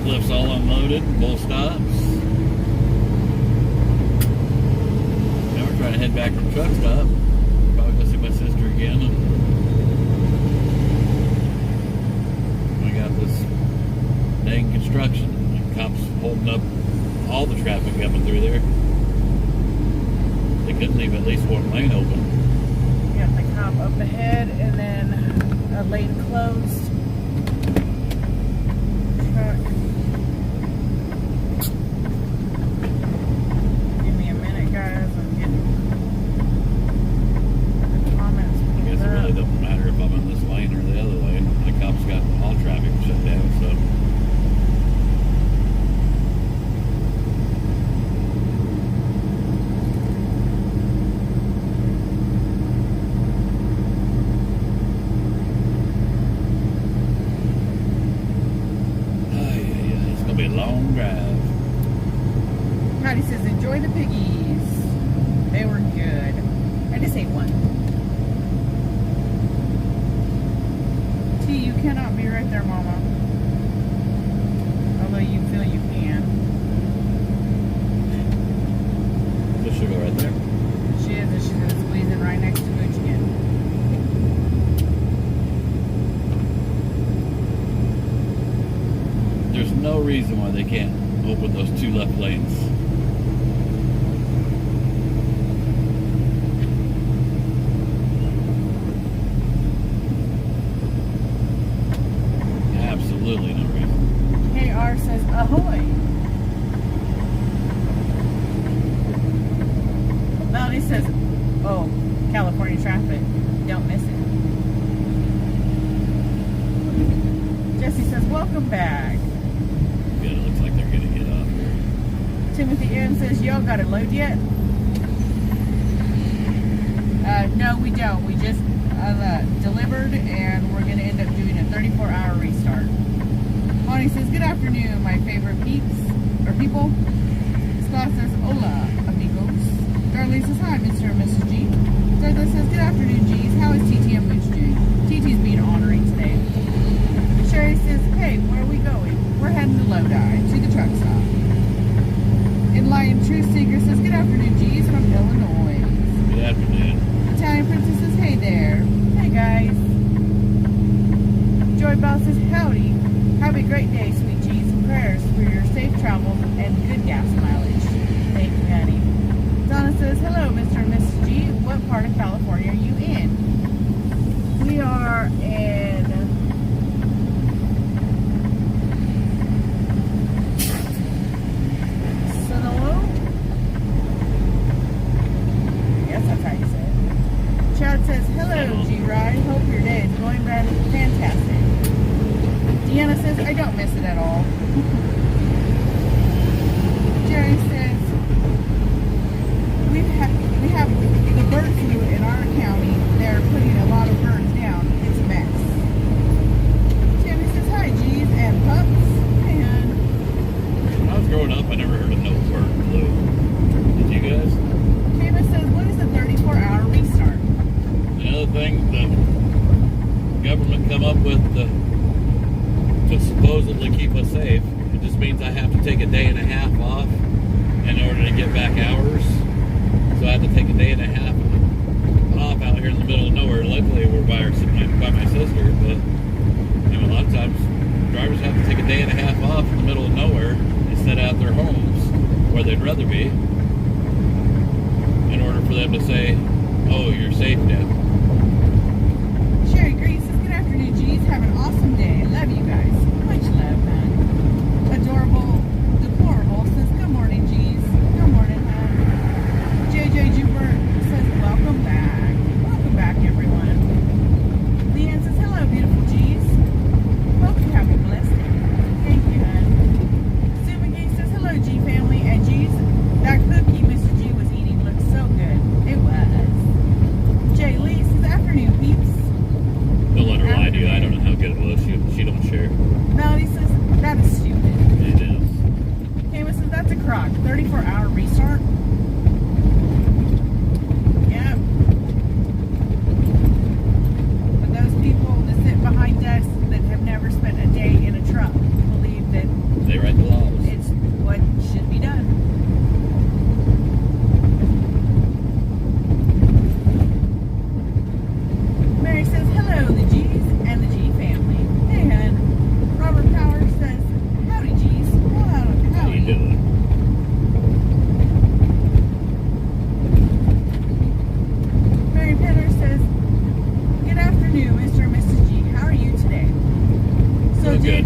Forklifts all unloaded, both stops. Now we're trying to head back to the truck stop. Probably go see my sister again. And we got this dang construction. The cops holding up all the traffic coming through there. They couldn't leave at least one lane open. You got the cop up ahead and then a lane closed. Truck. Give me a minute, guys. I'm getting comments. I guess it really doesn't matter if I'm in this lane or the other lane. The cops got all traffic shut down, so. It's gonna be a long drive. Patty says, enjoy the piggies. They were good. I just ate one. T, you cannot be right there, Mama. Although you feel you can. This should go right there. She is, and she's going to squeeze in right next to Mooch again. There's no reason why they can't open those two left lanes. Absolutely no reason. KR says, ahoy. Melanie says, oh, California traffic. Don't miss it. Jesse says, welcome back. Good, it looks like they're gonna get off here. Timothy Aaron says, y'all got it load yet? No, we don't. We just delivered, and we're going to end up doing a 34-hour restart. Bonnie says, good afternoon, my favorite peeps, or people. Scott says, hola, amigos. Darlene says, hi, Mr. and Mrs. G. Darla says, good afternoon, G's. How is TT and Mooch doing? TT's being ornery today. Sherry says, hey, where are we going? We're heading to Lodi, to the truck stop. And Lion Truth Seeker says, good afternoon, G's, from Illinois. Good afternoon. Italian Princess says, hey there. Hey, guys. Joy Bell says, howdy. Have a great day, sweet G's. Prayers for your safe travels and good gas mileage. Thank you, honey. Donna says, hello, Mr. and Mrs. G. What part of California are you in? We are in Sonoma. Yes, that's how you say it. Chad says, hello, G-Ride. Hope your day is going fantastic. Deanna says, I don't miss it at all. Jerry says, we have the bird flu in our county. They're putting a lot of birds down. It's a mess. Tammy says, hi, G's and pups. And When I was growing up, I never heard of no bird flu. Did you guys? Tammy says, what is a 34-hour restart? The other thing the government come up with to supposedly keep us safe, it just means I have to take a day and a half off in order to get back hours. So I have to take a day and a half off out here in the middle of nowhere. Luckily, we're by my sister, but a lot of times drivers have to take a day and a half off in the middle of nowhere instead of at their homes where they'd rather be in order for them to say, oh, you're safe now. Sherry Green says, good afternoon, G's. Have an awesome day. Love you guys. Much love, man. Deplorable says, good morning, G's. Good morning, man. JJ Jubert says, welcome back. Welcome back, everyone. Leanne says, hello, beautiful G's. Hope you have a blessed day. Thank you, man. Sue McGee says, hello, G family. And G's, that cookie Mr. G was eating looked so good. It was. Jay Lee good.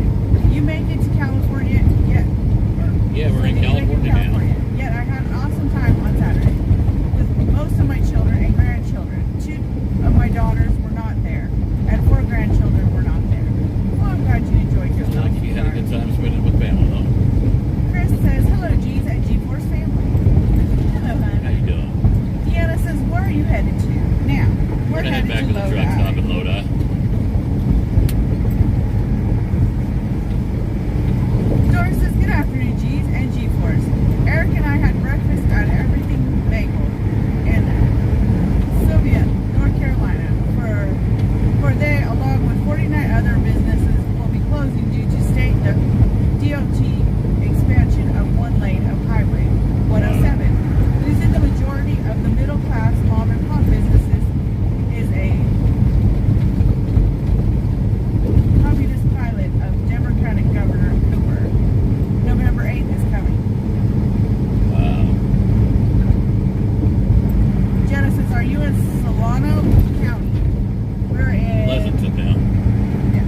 You make it to California yet? Yeah, we're in Did you make it to California now. Yet I had an awesome time on Saturday with most of my children and grandchildren. 2 of my daughters were not there, and 4 grandchildren were not there. Well, I'm glad you enjoyed your Sounds like you had a good time spending with family, though. Chris says, hello, G's and G-Force family. Hello, How honey. you doing? Deanna says, where are you headed to? Now, We're we're gonna head headed back to to the truck Lodi. stop in Lodi. Doris says, good afternoon, G's and G-Force. Eric and I had breakfast at Everything Bagel in Sylvia, North Carolina. For they, along with 49 other businesses, will be closing due to state DOT expansion of one lane of Highway 107. Losing the majority of the middle-class mom and pop businesses is a communist pilot of Democratic Governor Cooper. November 8th is coming. Genesis, are you in Solano County? We're in Pleasanton now. Yeah.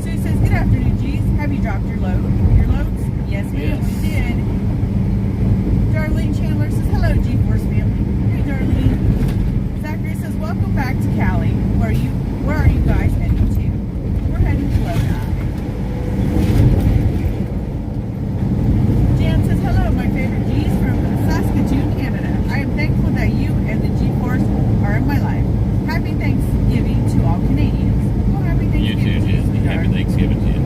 Sue says, good afternoon, G's. Have you dropped your load? Your loads? Yes, ma'am, Yes. we did. Darlene Chandler says, hello, G-Force family. Hey, Darlene. Zachary says, welcome back to Cali. Where are you guys heading to? We're heading to Lodi. Jan says, hello, my favorite G's from Saskatoon, Canada. I am thankful that you and the G-Force are in my life. Happy Thanksgiving to all Canadians. Well, happy You Thanksgiving too, to you, Disney. Happy sweetheart. Thanksgiving to you.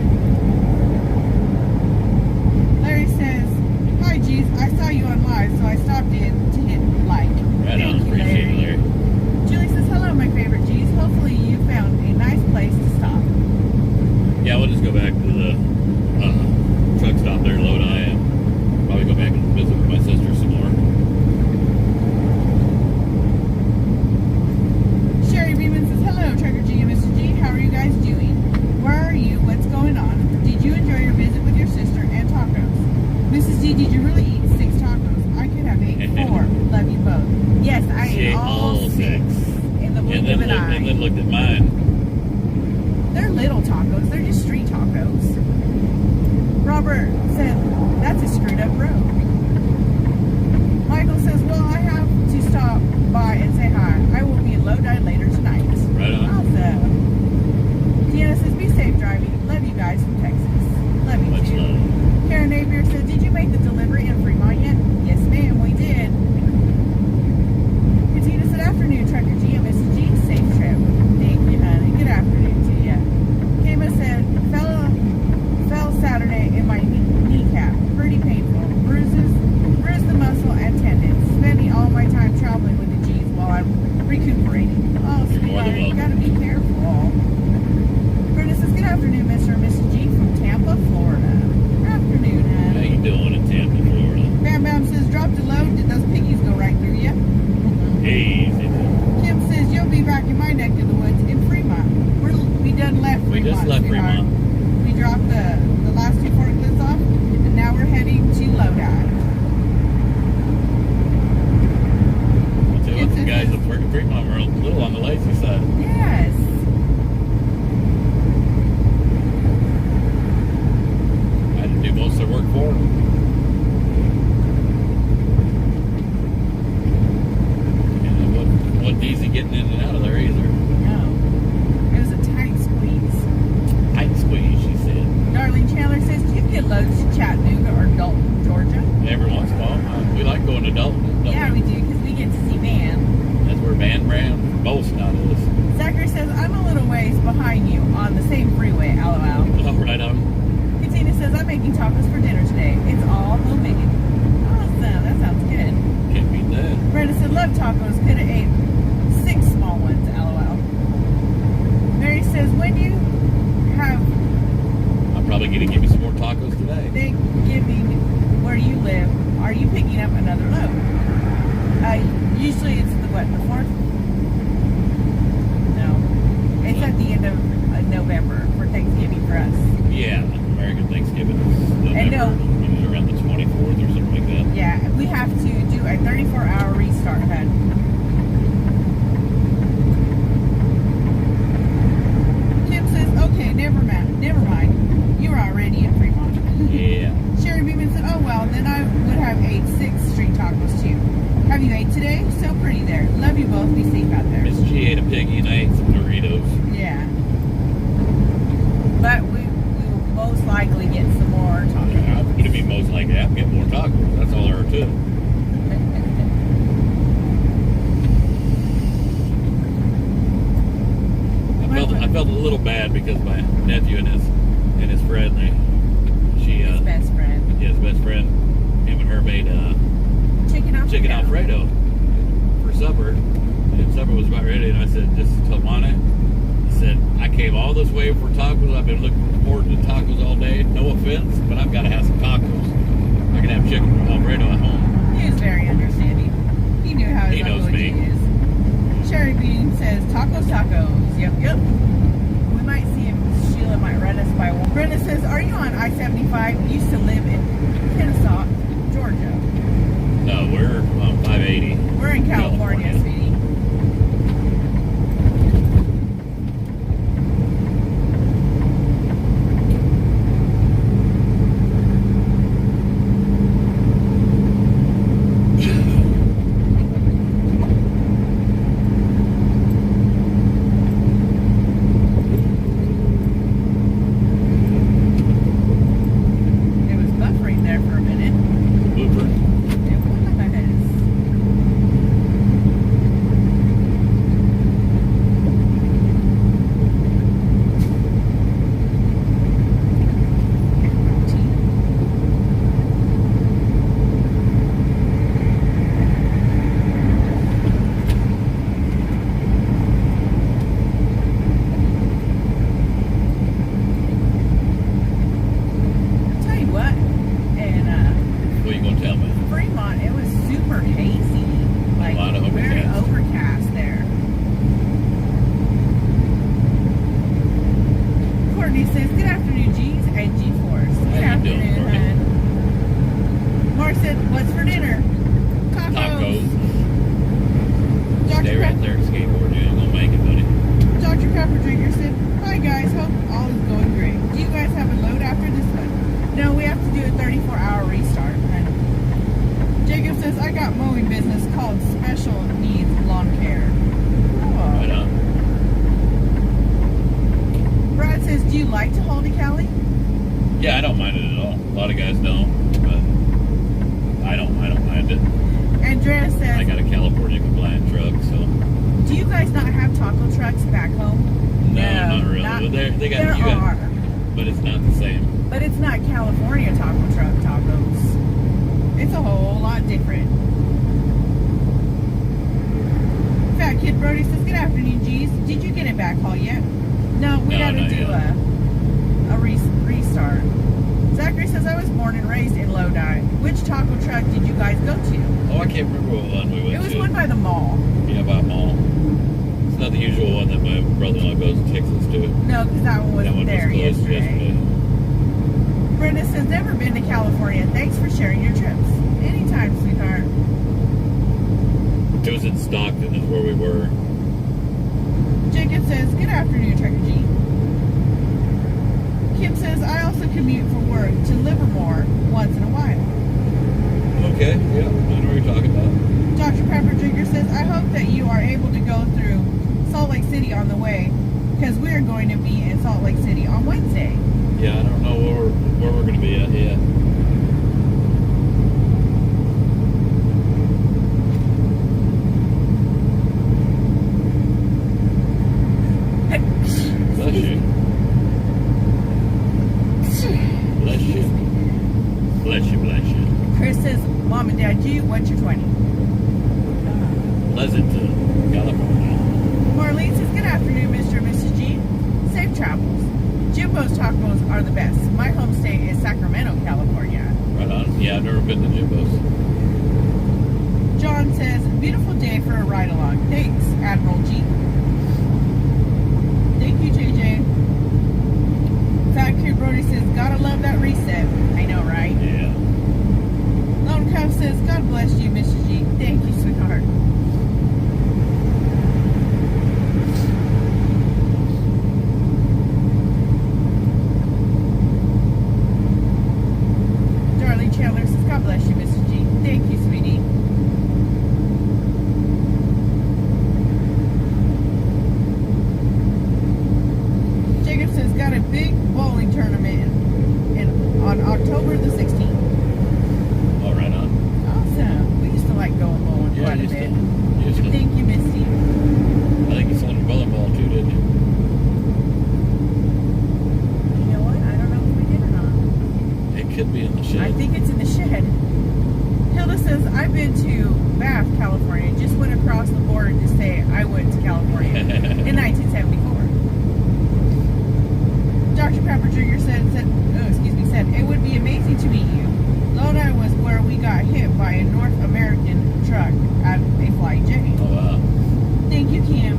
Larry says, hi, G's. I saw you on live, so I stopped in to hit like. Right Thank on. you, Appreciate it, Larry. Julie says, hello, my favorite G's. Hopefully you found a nice place to stop. Yeah, we'll just go back to the truck stop there in Lodi and probably go back and visit with my sister some more. Sherry Beeman says, hello, Tracker G and Mr. G. How are you guys doing? Where are you? What's going on? Did you enjoy your visit with your sister and tacos? Mrs. D, did you really eat 6 tacos? I could have ate 4. Love you both. Yes, I She ate all 6 in the blink of an eye. And then looked at mine. They're little tacos. They're just street tacos. Robert said, that's a screwed up road. Michael says, well, I have to stop by and say hi. I will be in Lodi later tonight. Right on. Awesome. Deanna says, be safe driving. Love you guys from Texas. Love you Much too. love. Karen Napier said, did you make the delivery in Fremont yet? Yes, ma'am, we did. Katina said, afternoon, Trucker G and Mrs. G. Safe trip. Thank you, honey. Good afternoon to you. Kama said, fell Saturday in my kneecap. Pretty painful. Bruised the muscle and tendons. Spending all my time traveling with the G's while I'm recuperating. Oh, You're more than sweetheart, you welcome. gotta be careful. Brenda says, good afternoon, Mr. and Mrs. G from Tampa, Florida. Afternoon, How honey. you doing in Tampa, Florida? Bam Bam says, drop the load. Did those piggies go right through you? Easy. Kim says, you'll be back in my neck of the woods in Fremont. We done left Fremont. We just left sweetheart. Fremont. We dropped the last 2 forklifts off, and now we're heading to Lodi. I'll tell you what, the guys at Fremont were a little on the lazy side. Yes. I had to do most of their work for them. And it wasn't easy getting in and out of there either. No. It was a tight squeeze. Tight squeeze, she said. Darlene Chandler says, do you get loads to Chattanooga or Dalton, Georgia? Every once in a while. We like going to Dalton. don't Yeah, we do, because we get to see Van. That's where Van Bram from Bolson out is. Zachary says, I'm a little ways behind you on the same freeway, lol. Oh, right on. Katina says, I'm making tacos for dinner today. It's all homemade. Awesome. That sounds good. Can't beat that. Brenda said, love tacos. Could have ate 6 small ones, lol. Mary says, when you have I'm probably going to give you some more tacos today. Thanksgiving where you live, are you picking up another load? Usually it's the 4th? No. It's at the end of November for Thanksgiving for us. Yeah, American Thanksgiving is And November, usually around the 24th or something like that. Yeah, we have to do a 34-hour restart, hun. Kim says, okay, never little bad because my nephew and his friend, His best friend. his best friend, him and her made chicken Alfredo for supper. And supper was about ready, and I said, just tell Mana, I said, I came all this way for tacos. I've been looking forward to tacos all day. No offense, but I've got to have some tacos. I can have chicken Alfredo at home. He was very understanding. He knew how his He knows Uncle me. is. Sherry Bean says, tacos, tacos. Yep, yep. We might see if Sheila might run us by one. Brenda says, are you on I-75? Used to live in Kennesaw, Georgia. No, we're on 580. We're in California, sweetie. It was buffering there for a minute. Blooper. It was. I'll tell you what, and What are you going to tell me? Fremont, it was super hazy. Like, A lot of very overcast. overcast there. Courtney says, good afternoon, G's and G-Force. Good How you doing, afternoon, Courtney? hon. Mark said, what's for dinner? Tacos. Dr. Stay right there and skateboard. You ain't going to make it, buddy. Dr. Pepper Drinker said, hi guys, hope all is going great. Do you guys have a load after this one? No, we have to do a 34-hour restart. And Jacob says, I got mowing business called Special Needs Lawn Care. Right Oh. on. Brad says, do you like to haul to Cali? Yeah, I don't mind it at all. A lot of guys don't, but I don't mind it. Andrea I says, got a California compliant truck, so do you guys not have taco trucks back home? no, not really. But they got There you got, are, but it's not the same. but it's not California taco truck tacos. It's a whole lot different. Fat Kid Brody says, good afternoon, G's. Did you get it back haul yet? No, we No, gotta not do yet. a restart. Zachary says, I was born and raised in Lodi. Which taco truck did you guys go to? Oh, I can't remember what one we went It was to. one by the mall. Yeah, by mall. It's not the usual one that my brother-in-law goes and takes us to. No, because that one That wasn't one there was closed yesterday. Brenda says, never been to California. Thanks for sharing your trips. Anytime, sweetheart. It was in Stockton is where we were. Jacob says, good afternoon, Trucker G. Kim says, I also commute for work to Livermore once in a while. Okay, yeah, I know what you're talking about. Dr. Pepper Drinker says, I hope that you are able to go through Salt Lake City on the way, because we are going to be in Salt Lake City on Wednesday. Yeah, I don't know where we're going to be at yet. Bless you. Bless you. Bless you, bless you. Chris says, Mom and Dad G, what's your 20? Pleasanton, California. Marlene says, good afternoon, Mr. and Mrs. G. Safe travels. Jimbo's tacos are the best. My home state is Sacramento, California. Right on. Yeah, I've never been to Jimbo's. John says, beautiful day for a ride along. Thanks, Admiral G. Thank you, JJ. Fat Kid Brody says, gotta love that reset. I know, right? Yeah. Lone Cub says, God bless you, Mrs. G. Thank you, sweetheart. Darlene Chandler says, God bless you, Mrs. G. Thank you, sweetie. Jacob says, got a big bowling tournament on October the 16th. All right on. Awesome. We used to like going bowling Yeah, quite a used bit. to. Thank you, Misty. I think you sold your bowling ball too, didn't you? I think it's in the shed. Hilda says, I've been to Bath, California. Just went across the border to say I went to California in 1974. Dr. Pepper Jr. said, it would be amazing to meet you. Lodi was where we got hit by a North American truck at a Flying J. Oh, wow. Thank you, Kim.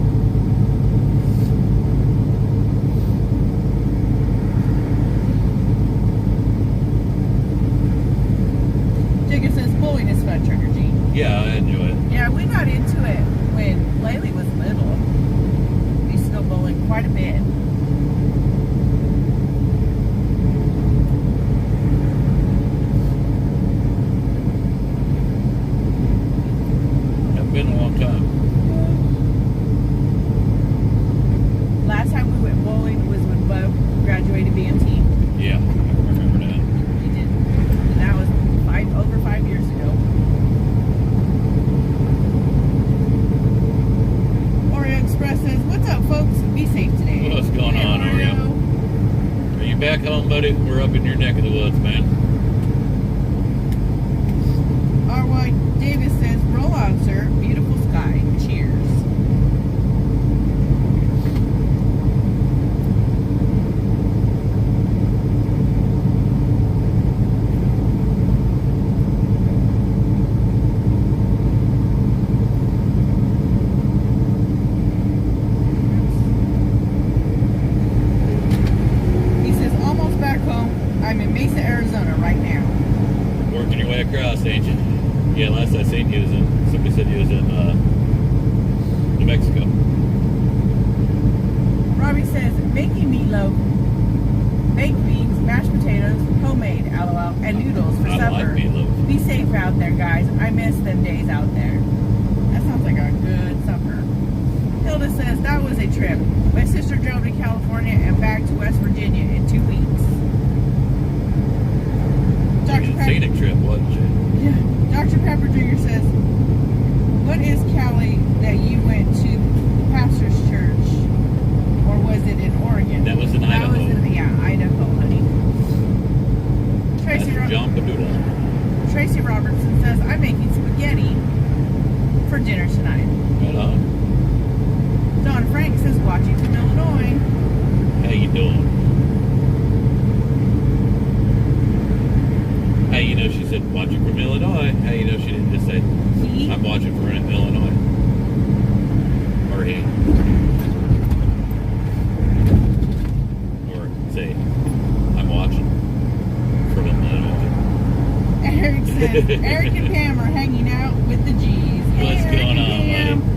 Jacob says, bowling is fun, Trigger G. Yeah, I enjoy it. Yeah, we got into it when Laylee was little. We used to go bowling quite a bit. It's been a long time. Last time we went bowling was when Bub graduated BMT. Yeah, I remember that. He did. And that was over 5 years ago. Oreo Express says, what's up, folks? Be safe today. What's going Hey, on, Oreo? Are you back home, buddy? We're up in your neck of the woods, man. R.Y. Davis says, roll on, sir. Beautiful sky. Cheers. He says, almost back home. I'm in Mesa, Arizona right now. Working your way across, ain't you? Yeah, last I seen you was in, somebody said you was in New Mexico. Robbie says, making meatloaf, baked beans, mashed potatoes, homemade, LOL, and noodles for I supper. like meatloaf. Be safe out there, guys. I miss them days out there. That sounds like a good supper. Hilda says, that was a trip. My sister drove to California and back to West Virginia in 2 weeks. Dr. Pepper, Scenic trip, wasn't you? yeah. Dr. Pepper Jr. says, what is Cali that you went to the pastor's church? Or was it in Oregon? That was in Idaho. That was in, yeah, Idaho, honey. That's Tracy, John Padula. Tracy Robertson says, I'm making spaghetti for dinner tonight. Right on. Don Frank says, watching from Illinois. How you doing? How you know she said watching from Illinois? How you know she didn't just say He, I'm watching from Illinois? Or he? Or say I'm watching from Illinois. Eric says, Eric and Pam are hanging out with the G's. Hey, What's Eric going and on, Pam. buddy?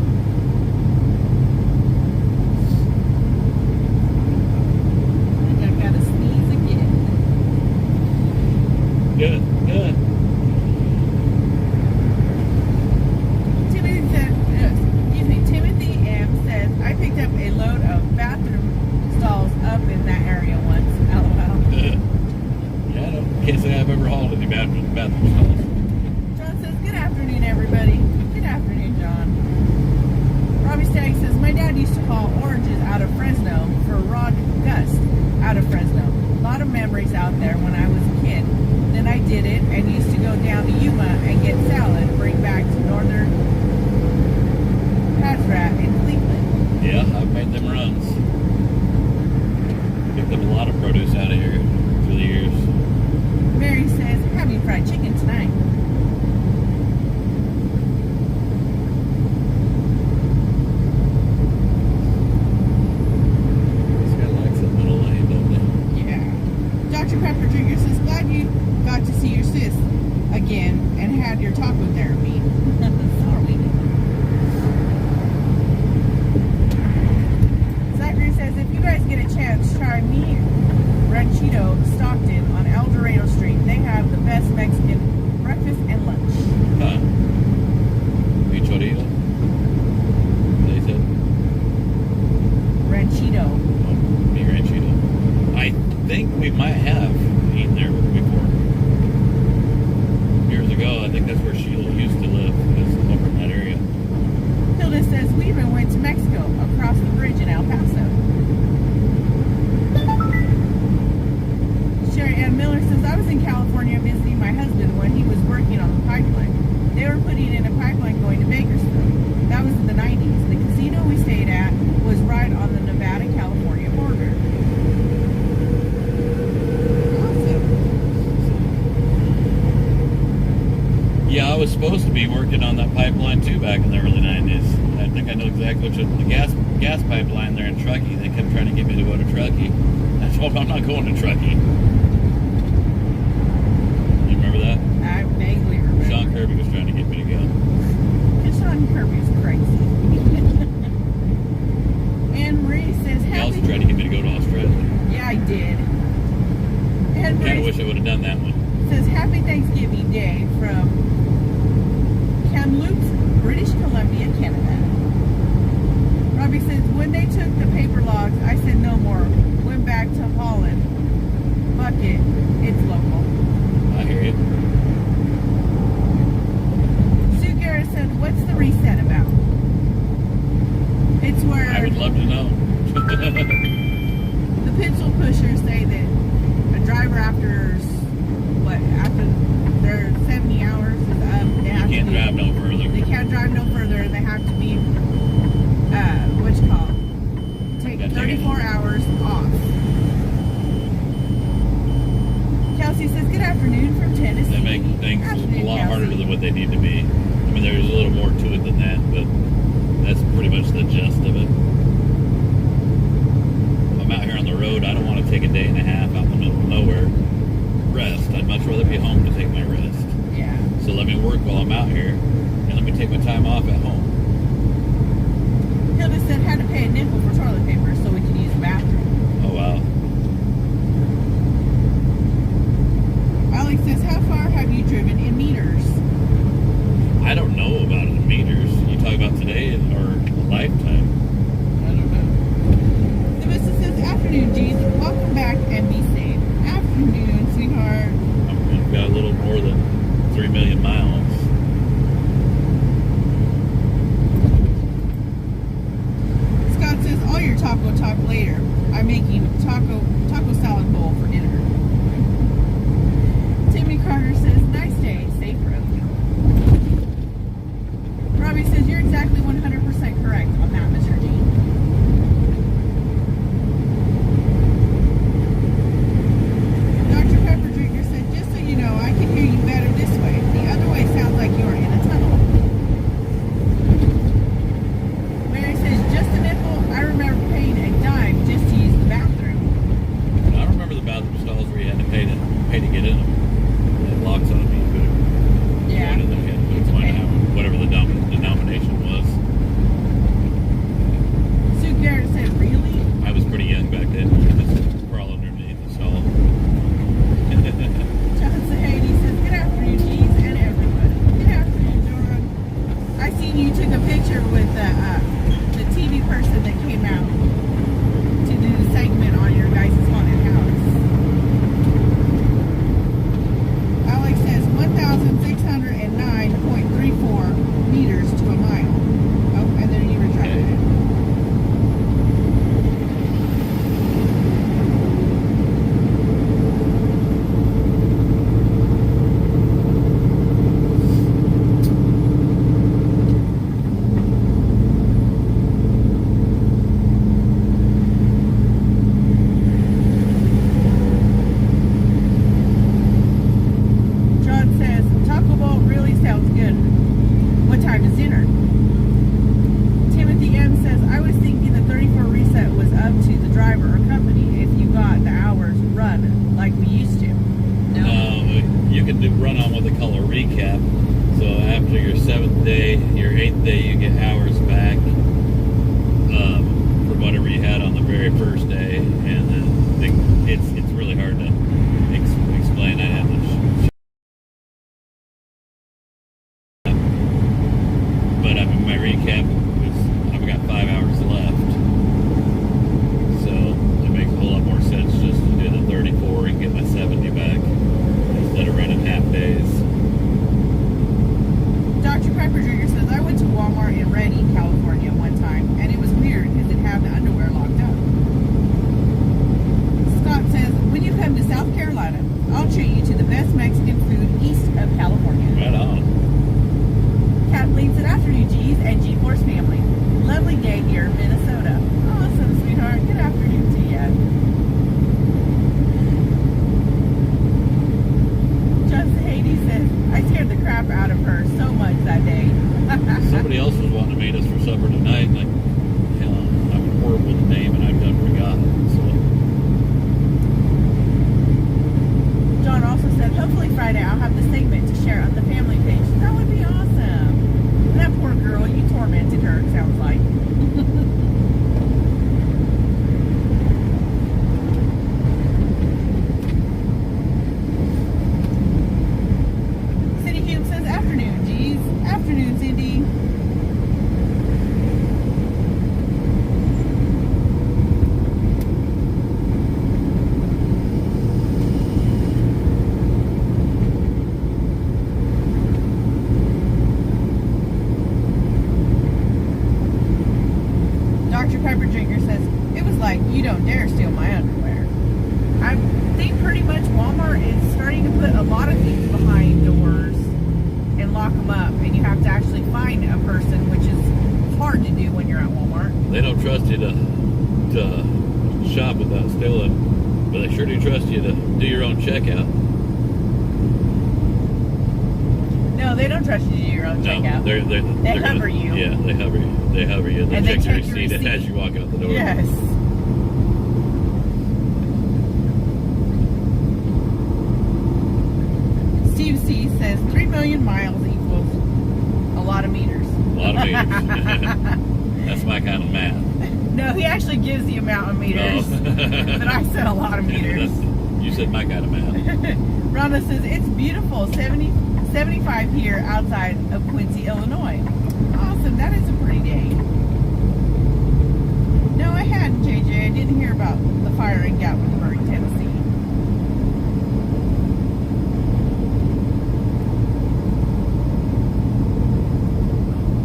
I think I've got to sneeze again. Good, good. Timothy M says, I picked up a load of bathroom stalls up in that area once. LOL. Yeah, I can't say I've ever hauled any bathroom stalls. John says, good afternoon, everybody. Good afternoon, John. Robbie Stagg says, my dad used to haul oranges out of Fresno for Rod Gust out of Fresno. A lot of memories out there when I was a kid. Then I did it and used to go down to Yuma and get salad, bring back to Northern Patrat in Cleveland. Yeah, I've made them runs. Picked up a lot of produce out of here through the years. Mary says, having fried chicken tonight. This guy likes that middle lane, don't Yeah. Dr. Pepper Jr. says, glad you got to see your sis again and had your taco therapy. Sorry. Zachary says, if you guys get a chance, try me Ranchito Stockton on El Dorado Street. They have the best Mexican breakfast and lunch. they? Huh? Bichorito? They said? Ranchito. Oh, mi ranchito. I think we might have eaten there before. Years ago, I think that's where Sheila used to live, is over in that area. Hilda says, we even went to Mexico across the bridge in El Paso. Sherry Ann Miller says, I was in California visiting my pipeline too back in the early 90s. I think I know exactly which one. The gas pipeline there in Truckee. They kept trying to get me to go to Truckee. I told them I'm not going to Truckee. You remember that? I vaguely remember. Sean Kirby was trying to get me to go. Sean Kirby's crazy. And Marie says, He also happy... tried to get me to go to Australia. Yeah, I did. And Kind of Marie wish I would have done that one. says, Happy Thanksgiving Day from Kamloops, British Columbia, Canada. Robbie says, when they took the paper logs, I said no more. Went back to Holland. Fuck it. It's local. I hear you. Sue Garrett said, what's the reset about? It's where I would love to know. the pencil pushers say that a driver after their 70 hours is up, they have You can't to drive no further. They can't drive no further. They have to be, what's it called? Take Yeah, take 34 hours off. Kelsey says, good afternoon from Tennessee. They make things Afternoon, a lot Kelsey. harder than what they need to be. I mean, there's a little more to it than that, but that's pretty much the gist of it. If I'm out here on the road, I don't want to take a day and a half out in the middle of nowhere. Rest. I'd much rather be home to take my rest. Yeah. So let me work while I'm out here, and let me take my time off at home. Hilda said, had to pay a nickel for toilet paper so we could use the bathroom. Oh, wow. Alex says, how far have you driven in meters? I don't know about it in meters. You talk about today or a lifetime. I don't know. The business says, afternoon, G's. Welcome back and be safe. Afternoon, sweetheart. I've got a little more than 3 million miles. Scott says, all your taco talk later. I'm making taco salad bowl for dinner. Timmy Carter says, nice day, safe road. Robbie says, you're exactly 100% correct on that, Mr. G. Dr. Pepper Drinker said, just so you know, I can hear you better this way. The other way sounds like you're in a tunnel. Mary says, just a nickel. I remember paying a dime just to use the bathroom. I remember the bathroom stalls where you had to pay to get in them. It locks on me, but Yeah. one of them had to It's find okay. out whatever the denomination was. Sue Garrett said, really? I was pretty young back then. Just crawl underneath the stall. John Sahady says, good afternoon, G's and everybody. Good afternoon, Jordan. I seen you took a picture with the TV person that came out to do the segment on your guys' haunted house. Alex says 1,609.34 meters to a mile. Oh, and then you retracted it. John says, Taco Bell really sounds good. What time is dinner? Timothy M says, I was thinking the 34 reset was up to the driver or company if you got the hours run like we used to. No, you can run on what they call a recap. So after your 7th day, your 8th day, you get hours back from whatever you had on the very first day, and then it's really hard to explain. I had to but I mean, my recap was I've got 5 hours left, so it makes a whole lot more sense just to do the 34 and get my 70 back instead of running half days. Dr. Pepper Drinker says, I went to Walmart in Redding, California one time, and it was weird because it had the underwear locked up. Scott says, when you come to South Carolina, I'll treat you to the best Mexican food east of California. Right on. Kathleen said, afternoon, G's and G-Force family. Lovely day here in Minnesota. Awesome, sweetheart. Good afternoon to you. Just Haiti says, I scared the crap out of her so much that day. You don't dare steal my underwear. I think pretty much Walmart is starting to put a lot of things behind doors and lock them up, and you have to actually find a person, which is hard to do when you're at Walmart. They don't trust you to shop without stealing, but they sure do trust you to do your own checkout. No, they don't trust you to do your own checkout. They hover you. Yeah, they hover you. They hover you. They And they check your check your receipt receipt. as you walk out the door. Yes. Steve C says 3 million miles equals a lot of meters. A lot of meters. That's my kind of math. No, he actually gives the amount of meters. But I said a lot of meters. You said my kind of math. Rhonda says it's beautiful. 75 here outside of Quincy, Illinois. Awesome. That is a pretty day. No, I hadn't, JJ. I didn't hear about the fire in Gatlinburg, Tennessee.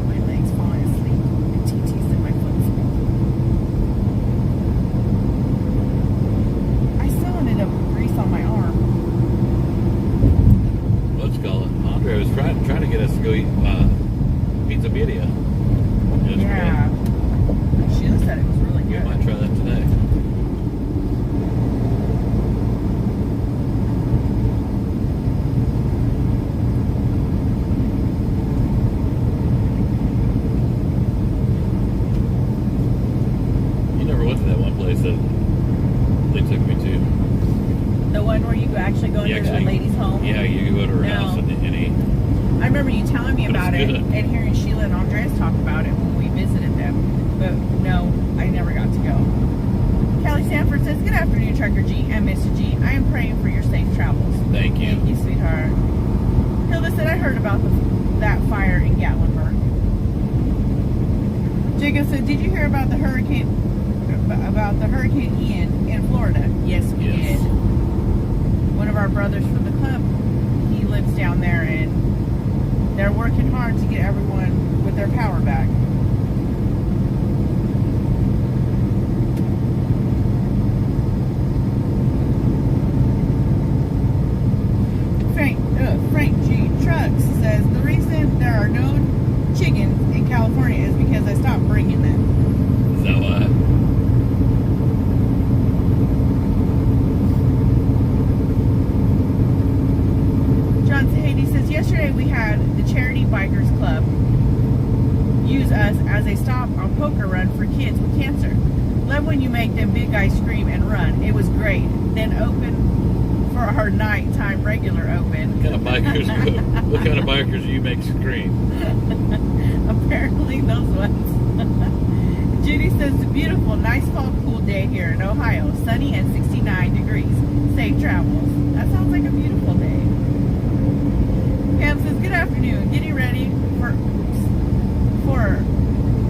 My leg's falling asleep. And TT's in my foot. I still ended up with grease on my arm. Let's call it. Andre was trying to get us to go eat pizza birria. It was Yeah. Sheila said it was really great. good. We might try that today. You never went to that one place that they took me to. The one where you actually go You into a lady's home? Yeah, you go to her No. house and eat. I remember you telling me But about it's it good. and hearing Sheila and Andres talk about it when we visited them. But no, I never got to go. Kelly Sanford says, good afternoon, Trucker G and Mr. G. I am praying for your safe travels. Thank you. Thank you, sweetheart. Hilda said, I heard about that fire in Gatlinburg. Jacob said, did you hear about the Hurricane Ian in Florida? Yes, we Yes. did. One of our brothers from the club, he lives down there, and they're working hard to get everyone with their power back. Frank G. Trucks says the reason there are no chickens in California is because I stopped bringing them. Is that why? John Sahady says yesterday we had the Charity Bikers Club use us as a stop on poker run for kids with cancer. Love when you make them big guys scream and run. It was great. Then open for our nighttime regular open. What kind of bikers do you make scream? Apparently those ones. Judy says it's a beautiful, nice fall cool day here in Ohio. Sunny and 69 degrees. Safe travels. That sounds like a beautiful day. Pam says, good afternoon. Getting ready for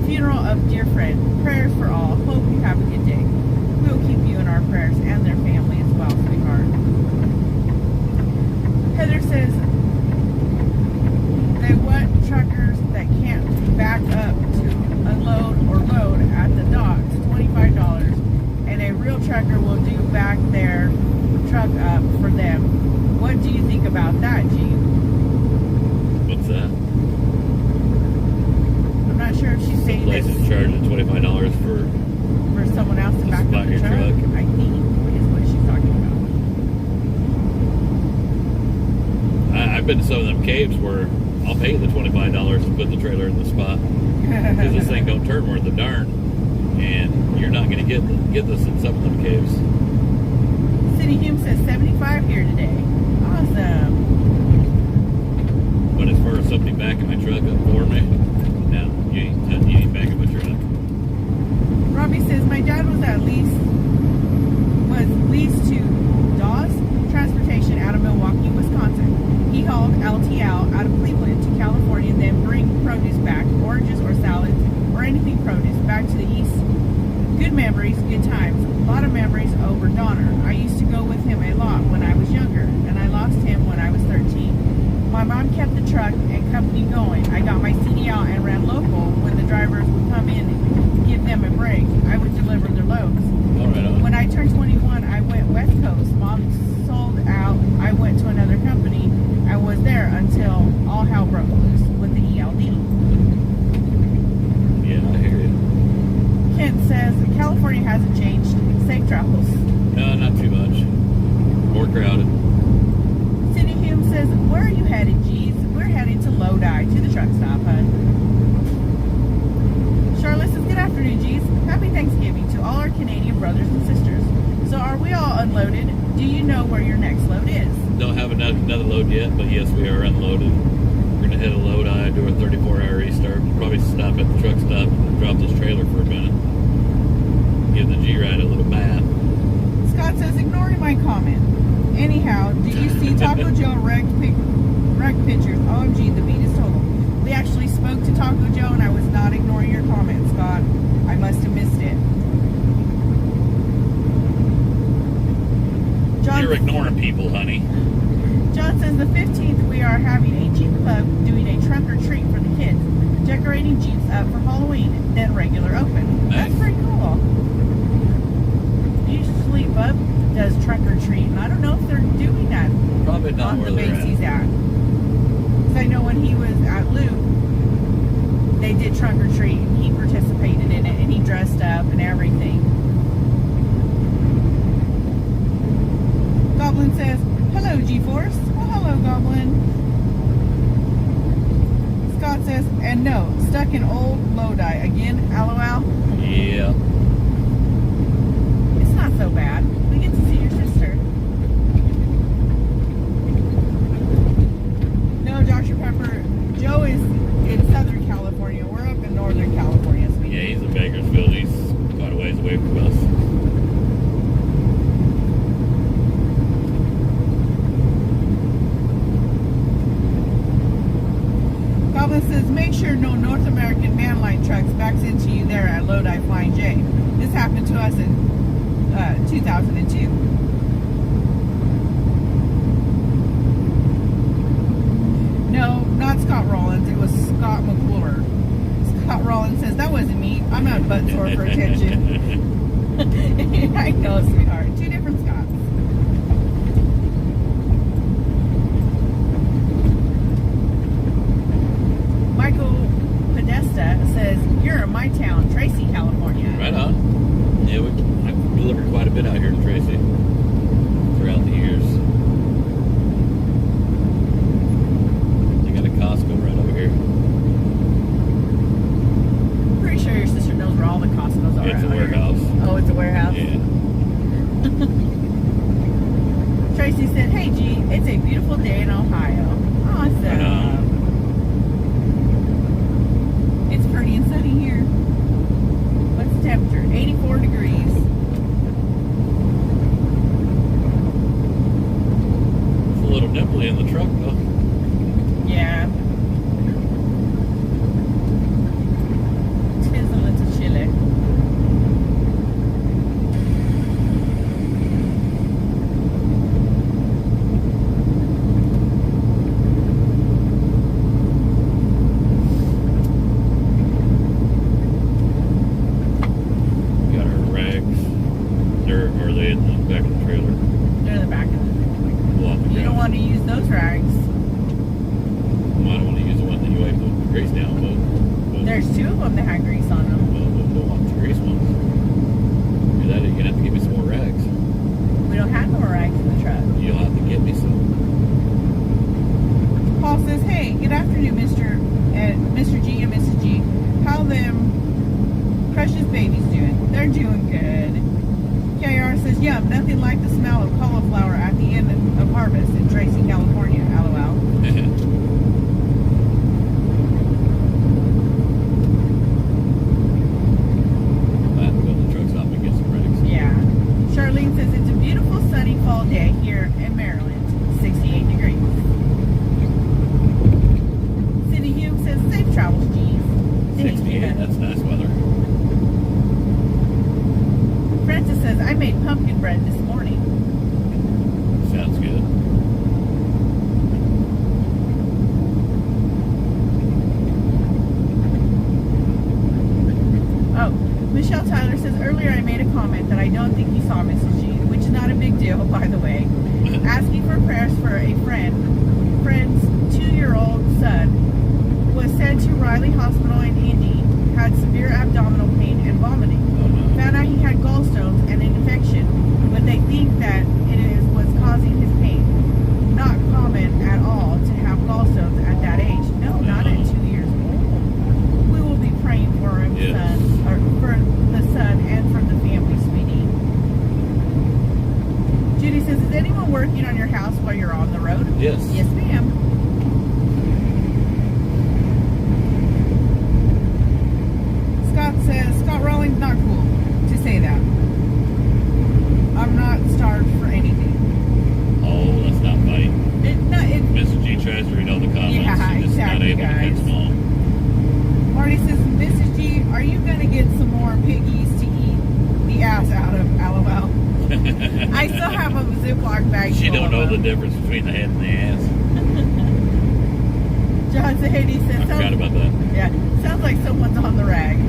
funeral of dear friend. Prayers for all. Hope you have a good day. We will keep you in our prayers and their family as well, sweetheart. Heather says they want truckers that can't back up to unload or load at the docks, $25, and a real trucker will do back their truck up for them. What do you think about that, Gene? What's that? I'm not sure if she's saying Places this charging $25 for someone else to Just back back up the your truck. truck. I think is what she's talking about. I've been to some of them caves where I'll pay the $25 to put the trailer in the spot because this thing don't turn worth a darn, and you're not going to get this in some of them caves. City Hume says 75 here today. Awesome. But as far as somebody backing my truck up for me, no, you ain't backing my truck. Robbie says my dad was leased to Dawes Transportation out of Milwaukee, Wisconsin. He hauled LTL out of Cleveland to California, then bring produce back, oranges or salads or anything produce back to the east. Good memories, good times. A lot of memories over Donner. I used to go with him a lot when I was younger, and I lost him when I was 13. My mom kept the truck and company going. I got my CDL and ran local when the drivers would come in and give them a break. I would deliver their loads. All right. more crowded. Cindy Hume says, where are you headed, G's? We're headed to Lodi, to the truck stop, hun. Charlotte says, good afternoon, G's. Happy Thanksgiving to all our Canadian brothers and sisters. So are we all unloaded? Do you know where your next load is? Don't have another load yet, but yes, we are unloaded. We're gonna head to Lodi, do a 34-hour restart. We'll probably stop at the truck stop and drop this trailer for a minute. Give the G-Ride a little bath. Scott says, ignoring my comment. Anyhow, do you see Taco Joe wrecked pictures? OMG, the beat is total. We actually spoke to Taco Joe and I was not ignoring your comment, Scott. I must have missed it. John, You're ignoring people, honey. John says the 15th we are having a Jeep Club doing a trunk or treat for the kids. Decorating Jeeps up for Halloween, then regular open. Nice. That's pretty cool. Usually Bub does trunk or treat, and I don't know if they're doing that Probably not on where the they're base he's at. at. Because I know when he was at Loop, they did trunk or treat, and he participated in it, and he dressed up and everything. Goblin says, hello, G-Force. Well, hello, Goblin. Scott says, and no, stuck in old Lodi. Again, LOL. Yeah. It's not so bad. We get to see your sister. No, Dr. Pepper. Joe is in Southern California. We're up in Northern California, sweetie. Yeah, he's in Bakersfield. He's quite a ways away from us. Goblin says, make sure no North American manline trucks backs into you there at Lodi Flying J. This happened to us in 2002. No, not Scott Rollins. It was Scott McClure. Scott Rollins says, that wasn't me. I'm not butt sore for attention. I know, sweetheart. Two different Scotts. Michael Podesta says, you're in my town, Tracy, California. Right on. Yeah, I've delivered quite a bit out here in Tracy throughout the years. They got a Costco right over here. Pretty sure your sister knows where all the Costco's are. It's a out here. warehouse. Oh, it's a warehouse? Yeah. Tracy said, hey, G, it's a beautiful day in Ohio. Awesome. It's pretty and sunny here. What's the temperature? 84 degrees. It's a little nipply in the truck, though. Yeah. It is a little chilly. We got our rags. Are they in the back of the trailer? They're in the back of it. Well, off the You don't ground. want to use those rags. Well, I don't want to use the one that you wipe the grease down with. But There's two of them that had grease on them. Well, we don't want the grease ones. Do that, you're going to have to give me some more rags. We don't have no rags in the truck. You'll have to get me some. Paul says, hey, good afternoon, Mr. G and Mrs. G. How them precious babies doing? They're doing good. KR says, yum, nothing like the smell of cauliflower at the end of harvest in Tracy, California. LOL. I have to go to the truck stop and get some rags. Yeah. Charlene says, it's a beautiful sunny fall day here in Maryland. 68 degrees. Cindy Hume says, safe travels, G's. Thank 68, you. that's nice weather. Francis says, I made pumpkin bread this morning. Sounds good. Oh, Michelle Tyler says, earlier I made a comment that I don't think you saw Mrs. G, which is not a big deal, by the way. Asking for prayers for a friend Marty says, is anyone working on your house while you're on the road? Yes. Yes, ma'am. Scott says, Scott Rawlings not cool to say that. I'm not starved for anything. Oh, that's not funny. It Mrs. G tries to read all the comments. Yeah, She's just not exactly, able to guys. catch them all. Marty says, Mrs. G, are you going to get some more piggies to eat the ass out of? LOL. I still have a Ziploc bag. She full don't of know the them. difference between the head and the ass. John Zahedi says, I forgot about that. yeah, sounds like someone's on the rag. I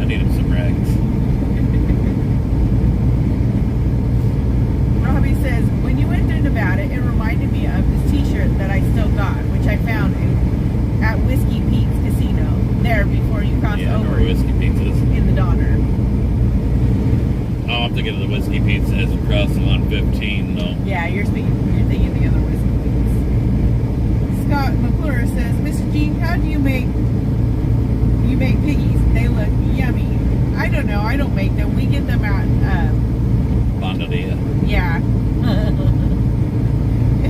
needed some rags. Robbie says, when you went to Nevada, it reminded me of this t-shirt that I still got, which I found at Whiskey Pete's Casino, there before you crossed Yeah, over or Whiskey Pizzas. in the Donner. Oh, I'm thinking of the Whiskey Pizza as it crosses on 15, though. Yeah, you're thinking the other Whiskey Pete's. Scott McClure says, Mr. G, how do you make piggies? They look yummy. I don't know. I don't make them. We get them at, Bondadia. yeah.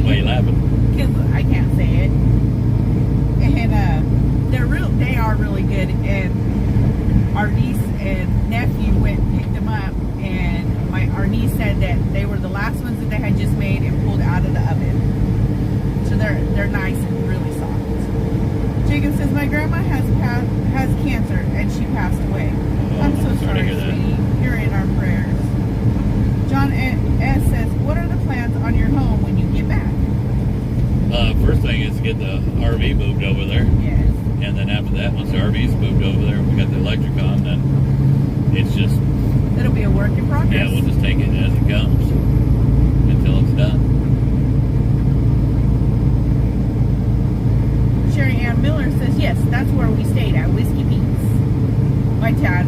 Why are you laughing? Because I can't say it. And they are really good. And our niece and nephew went and picked them up, and our niece said that they were the last ones that they had just made and pulled out of the oven. So they're nice and really soft. Jacob says, my grandma has cancer and she passed away. Oh, I'm so sorry to sorry, hear that. sweetie. You're in our prayers. John S says, what are the plans on your home when you get back? First thing is to get the RV moved over there. Yes. And then after that, once the RV's moved over there, we got the electric on, then it's just, It'll be a work in progress. yeah, we'll just take it as it comes until it's done. Sherry Ann Miller says, yes, that's where we stayed at, Whiskey Pete's. My dad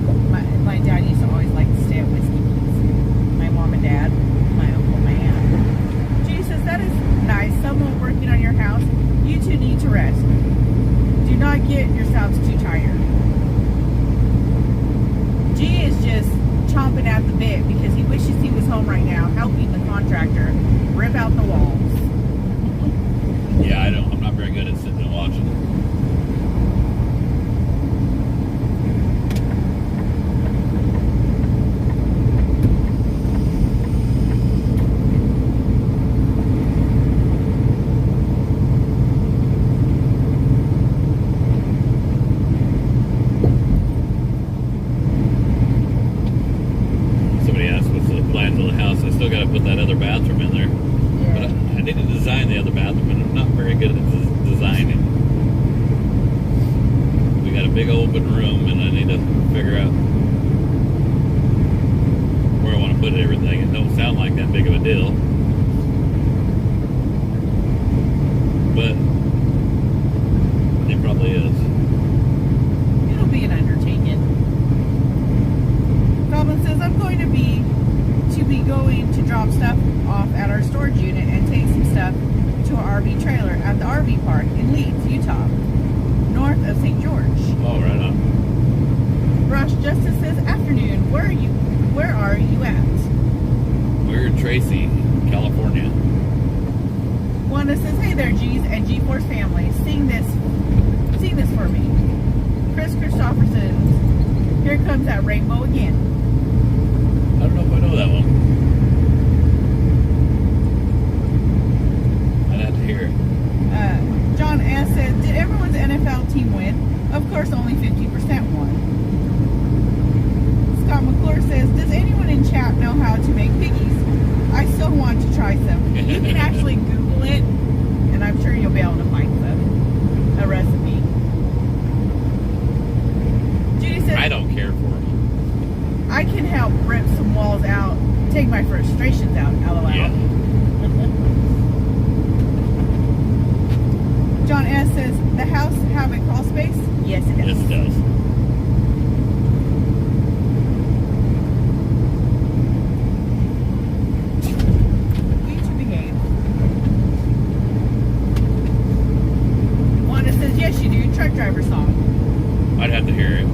used to always like to stay at Whiskey Pete's. My mom and dad, my uncle, my aunt. Judy says, that is nice. Someone working on your house. You two need to rest. Do not get yourselves too tired. G is just chomping at the bit because he wishes he was home right now helping the contractor rip out the walls. Yeah, I'm not very good at sitting and watching. Somebody asked what's the plans of the house. I still got to put that other bathroom in there. But I need to design the other bathroom, and I'm not very good at designing. We got a big open room, and I need to figure out where I want to put everything. It don't sound like that big of a deal, but it probably is. It'll be an undertaking. Goblin says, I'm going to be going to drop stuff off at our storage unit and take some stuff to our RV trailer at the RV park in Leeds, Utah, north of St. George. Oh, right on. Ross Justice says, afternoon, where are you at? We're in Tracy, California. Wanda says, hey there, G's and G-Force family. Sing this for me. Chris Christopherson's Here Comes That Rainbow Again. I don't know if I know that one. I'd have to hear it. John S. says, did everyone's NFL team win? Of course, only 50% won. Scott McClure says, does anyone in chat know how to make piggies? I still want to try some. You can actually Google it, and I'm sure you'll be able to find a recipe. Judy says, I don't care for them. I can help rip some walls out, take my frustrations out, LOL. Yeah. John S. says, the house have a crawl space? Yes, it does. Yes, it does. You two behave. Wanda says, yes, you do. Truck driver song. I'd have to hear it.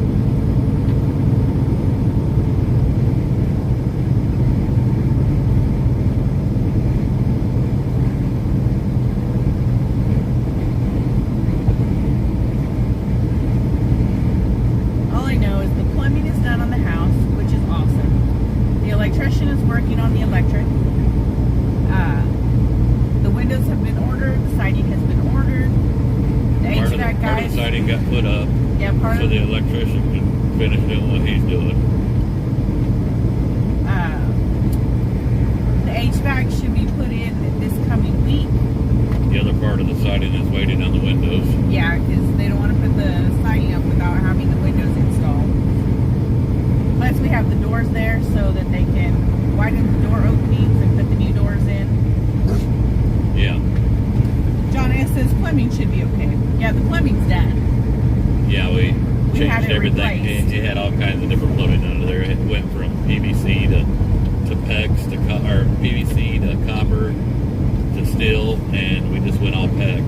on the electric. The windows have been ordered. The siding has been ordered. The HVAC Part of guys. the siding got put up Yeah, part so of the electrician can finish doing what he's doing. the HVAC should be put in this coming week. The other part of the siding is waiting on the windows. Yeah, because they don't want to put the siding up without having the windows installed. Plus, we have the doors there so that they can widen the door openings and put the new doors in. Yeah. John S. says plumbing should be okay. Yeah, the plumbing's done. Yeah, we We had changed it everything. replaced. It had all kinds of different plumbing under there. It went from PVC to PEX to or PVC to copper to steel, and we just went all PEX.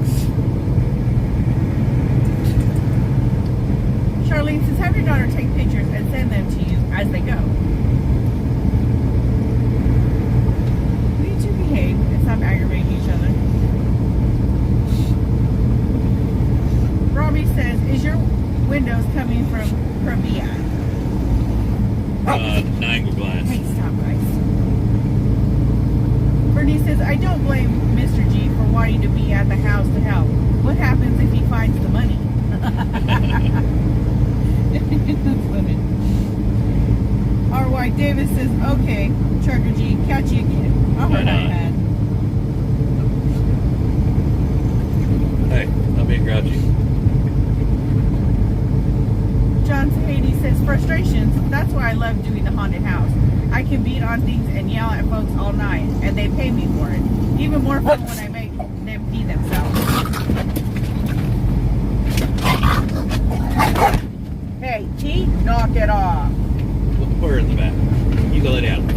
Charlene says, have your daughter take pictures and send them to you as they go. We need to behave and stop aggravating each other. Robbie says, is your windows coming from Provia? Niagara glass. Hey, stop, guys. Bernie says, I don't blame Mr. G for wanting to be at the house to help. What happens if he finds the money? That's funny. R.Y. Davis says, okay, Trucker G, catch you again. All right, man. Hey, I'm being grouchy. John Sahady says, frustrations, that's why I love doing the haunted house. I can beat on things and yell at folks all night, and they pay me for it. Even more fun when I make them pee themselves. Hey, T, knock it off. Put her in the back. You go lay down.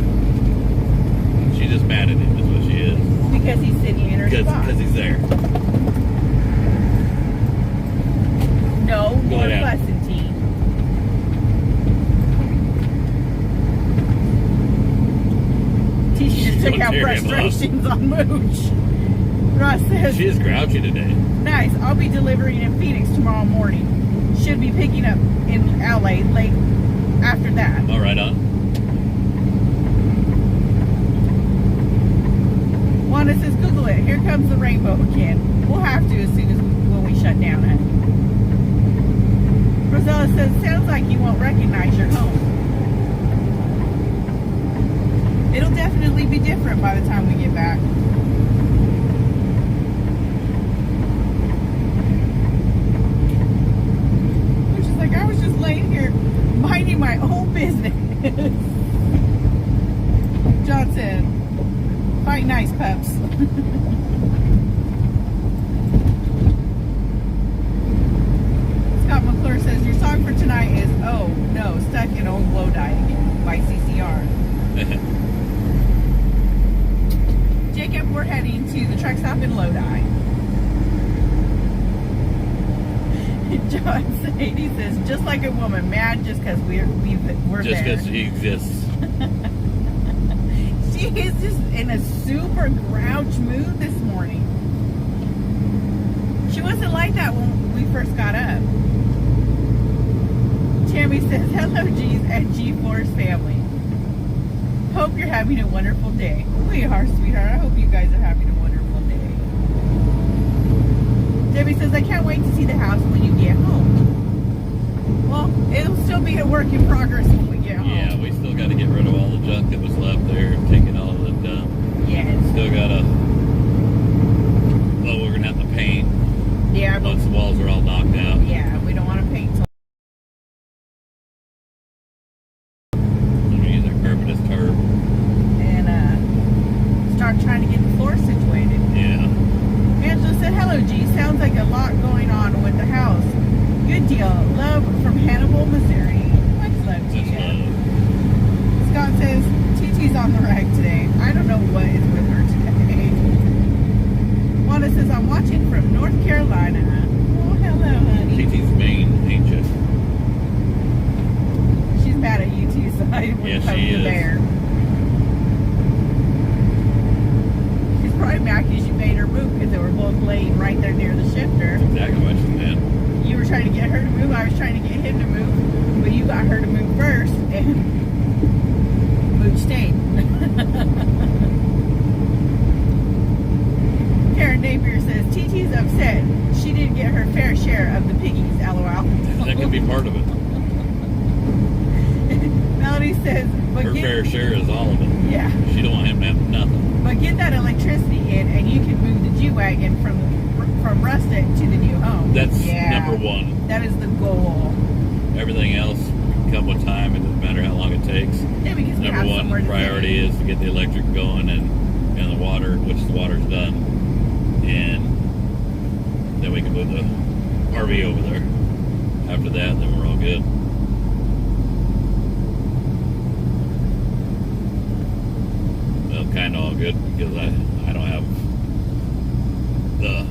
She's just mad at him, is what she is. Because he's sitting in her spot. Because he's there. No Go more lay down. fussing, T. T just took Don't out tear him up. frustrations on Mooch. Ross says, She is grouchy today. nice, I'll be delivering in Phoenix tomorrow morning. Should be picking up in LA late after that. All right, on. Wanda says, Google it. Here comes the rainbow again. We'll have to as soon as when we shut down it. Rosella says, sounds like you won't recognize your home. It'll definitely be different by the time we get back. Which is like, I was just laying here minding my own business. John said, fight nice, pups. Scott McClure says, your song for tonight is Oh No, Stuck in Old Lodi again by CCR. Jacob, we're heading to the truck stop in Lodi. John Sadie says, just like a woman, mad just because we're Just there. because she exists. She is just in a super grouch mood this morning. She wasn't like that when we first got up. Tammy says, hello G's and G-Force family. Hope you're having a wonderful day. We are, sweetheart. I hope you guys are having a wonderful day. Debbie says, I can't wait to see the house when you get home. Well, it'll still be a work in progress when we get home. Yeah, we still got to get rid of all the junk that was left there and take it all of it down. Yes. Still got to... Oh, we're going to have to paint Yeah, but once the walls are all knocked out. yeah, we don't want to paint till We're going to use our carpet as tarp. and start trying to get the floor situated. Yeah. Angela said, hello G, sounds like a lot going on with the house. Good deal. Love from Hannibal, Missouri. Much love to Just you. love. Scott says, TT's on the rag today. I don't know what is with her today. Wanda says, I'm watching from North Carolina. Oh, hello, honey. TT's Maine, ain't you? She's mad at you too, so I would Yeah, poke she the is. bear. She's probably mad because you made her move because they were both laying right there near the shifter. Exactly what she meant. You were trying to get her to move, I was trying to get him to move, but you got her to move first, and Mooch stayed. Karen Napier says, TT's upset. She didn't get her fair share of the piggies, LOL. That could be part of it. Melody says, but Her fair share is all of it. Yeah. She don't want him to have nothing. But get that electricity in, and you can move the G-Wagon from Rustic to the new home. That's number one. That is the goal. Everything else can come with time. It doesn't matter how long it takes. Yeah, because we have Number somewhere one to priority stay. is to get the electric going and the water, which the water's done. And then we can put the RV over there. After that, then we're all good. Well, kind of all good because I don't have the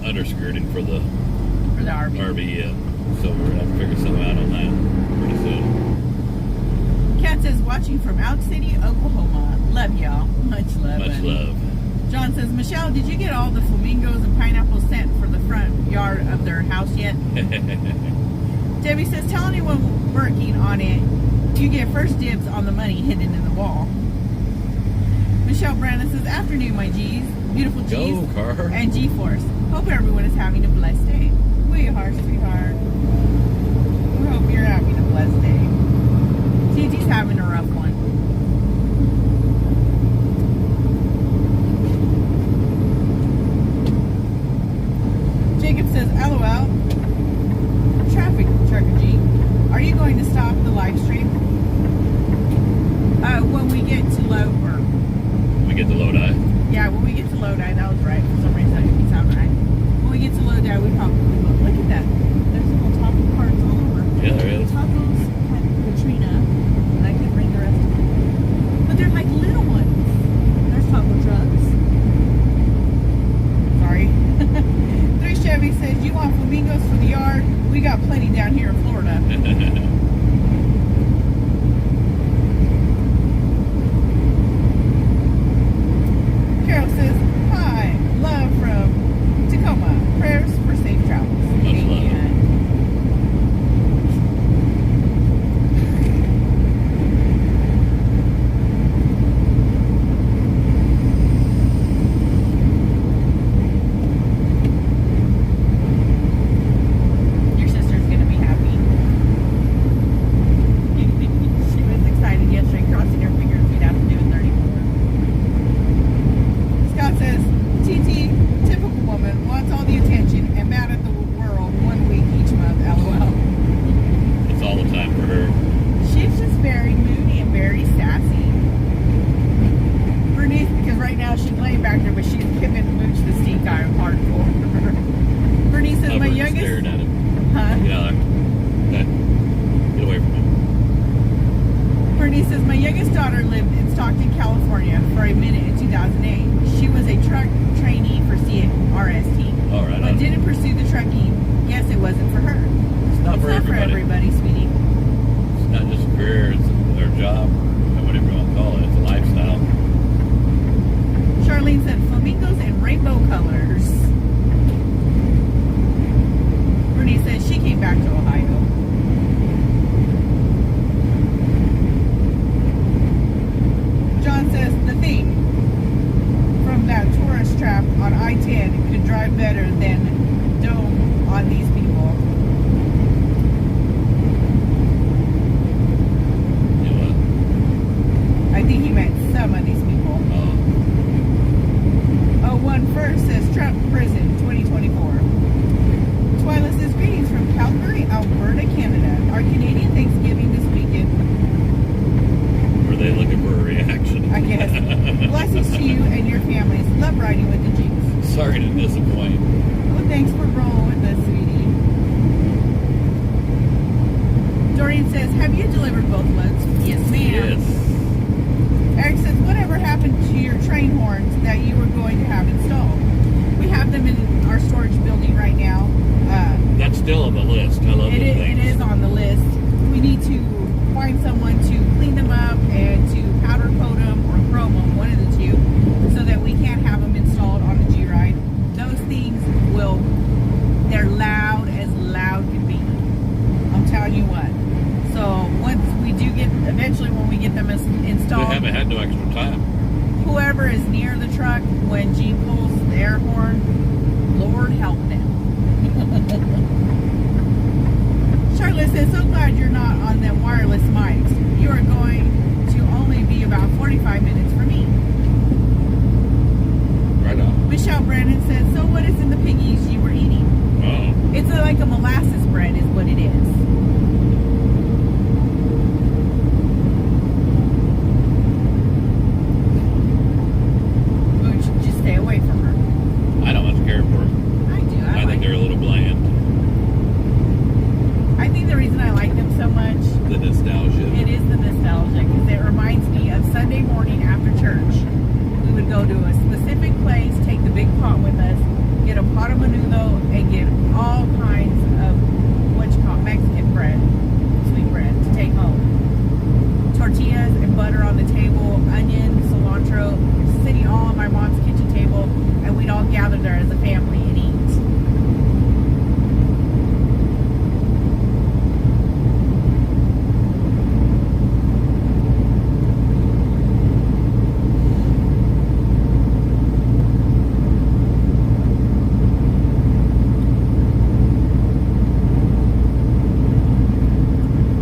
underskirting for the RV. yet. So we're going to have to figure something out on that pretty soon. Kat says, watching from Out City, Oklahoma. Love y'all. Much love. Much honey. love. John says, Michelle, did you get all the flamingos and pineapples sent for the front yard of their house yet? Debbie says, tell anyone working on it, you get first dibs on the money hidden in the wall. Michelle Brandon says, afternoon, my G's. Beautiful G's. Go, car. And G-Force. Hope everyone is having a blessed day. We are, sweetheart. We hope you're having a blessed day. TT's having a rough one. Jacob says, LOL. Traffic, Trucker G. Are you going to stop the live stream? When we get to Lodi. We get the Lodi. Yeah, when we get to Lodi, that was right. For some reason, it sounded right. When we get to Lodi, we probably will. Look at that. There's little taco carts all over. Yeah, there is. Tacos at Katrina. And I can bring the rest of them. But they're like little ones. There's taco trucks. Sorry. 3 Chevy says, you want flamingos for the yard? We got plenty down here in Florida. Carol says, hi, love from Tacoma. Prayers for safe travels. Much love. Amen. Your sister's gonna be happy. She was excited yesterday, crossing her fingers we'd have to do a 34. Scott says, TT, typical woman, wants all the attention and mad at the world 1 week each month, LOL. It's all the time for her. She's just very moody and very sassy. Bernice, because right now she's laying back there, but she's giving Mooch the stink eye hardcore. Bernice says, my Hubbard youngest... staring at him. Huh? Get out of there. Get away from him. Bernice says, my youngest daughter lived in Stockton, California for a minute in 2008. She was a truck trainee for CRST, All right. but didn't pursue the trucking. Guess it wasn't for her. It's not It's for not for everybody. everybody, sweetie. It's not just a career. It's their job, or whatever you want to call it. It's a lifestyle. Charlene said, flamingos and rainbow colors. Bernice says she came back to Ohio. John says, the thing from that tourist trap on I-10 could drive better than Dome on these people. You know I think he meant some of these people. what? Oh, one first says Trump prison 2024. Twyla says greetings from Calgary, Alberta, Canada. Our Canadian Thanksgiving this weekend. Were they looking for a reaction? I guess. Blessings to you and your families. Love riding with the Jeeps. Sorry to disappoint. Well, thanks for rolling with us, sweetie. Dorian says, have you delivered both loads? Yes, ma'am. Yes. Eric says, whatever happened to your train horns that you were going to have installed? We have them in our storage building right now. That's still on the list. I love It those is, things. it is on the list. We need to find someone to clean them up and to powder coat them or chrome them, one of the two, so that we can have them installed on the G-Ride. Those things they're loud as loud can be. I'm telling you what. So once we do eventually when we get them installed, is near the truck when Gene pulls the air horn, Lord help them. Charlotte says, so glad you're not on them wireless mics. You are going to only be about 45 minutes for me. Right on. Michelle Brandon says, so what is in the piggies you were eating? Oh. It's like a molasses bread is what it is. We should just stay away from her. I don't much care for them. I do. I like think they're a little bland. I think the reason I like them so much, The nostalgia. it is the nostalgia, because it reminds me of Sunday morning after church. We would go to a specific place, take the big pot with us, get a pot of menudo, and get all kinds of Mexican bread, sweet bread, to take home. Tortillas and butter on the table, onion, cilantro, sitting all on my mom's kitchen table, and we'd all gather there as a family and eat.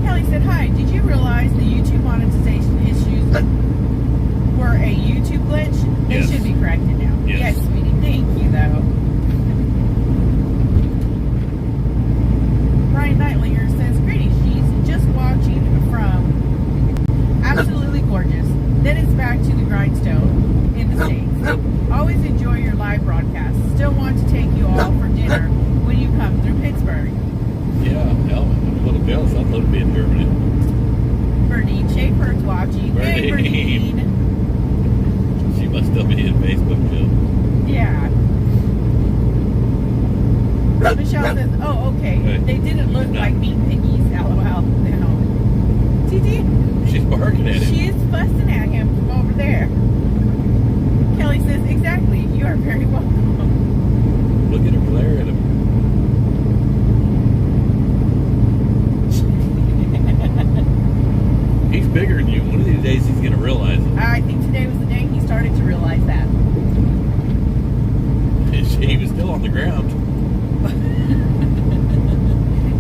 Kelly said, hi, did you realize the YouTube monetization issues were a YouTube glitch? They Yes. should be corrected now. Yes. Yes, sweetie. Thank you, though. Brian Nightlinger says, greetings, she's just watching from Absolutely Gorgeous. Then it's back to the grindstone in the States. Always enjoy your live broadcasts. Still want to take you all for dinner when you come through Pittsburgh. Yeah, hell, I'm a little jealous. I'd love to be in Germany. Bernine Schaefer is watching. Hey, Bernine. Bernine. She must still be in Facebook, Jill. Yeah. Michelle says, oh, okay. Hey. They didn't look No. like meat piggies. LOL. No. TT, She's barking at him. she is fussing at him from over there. Kelly says, exactly. You are very welcome. Look at her glare at him. He's bigger than you. One of these days he's going to realize it. I think today was the day he started to realize that. He was still on the ground.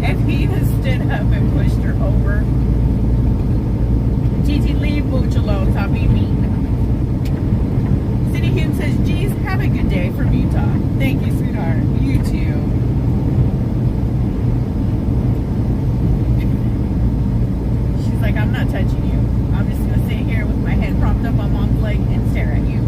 And he just stood up and pushed her over. TT, leave Booch alone. Stop being mean. Cindy Hume says, geez, have a good day from Utah. Thank you, sweetheart. You too. She's like, I'm not touching you. I'm just going to sit here with my head propped up on Mom's leg and stare at you.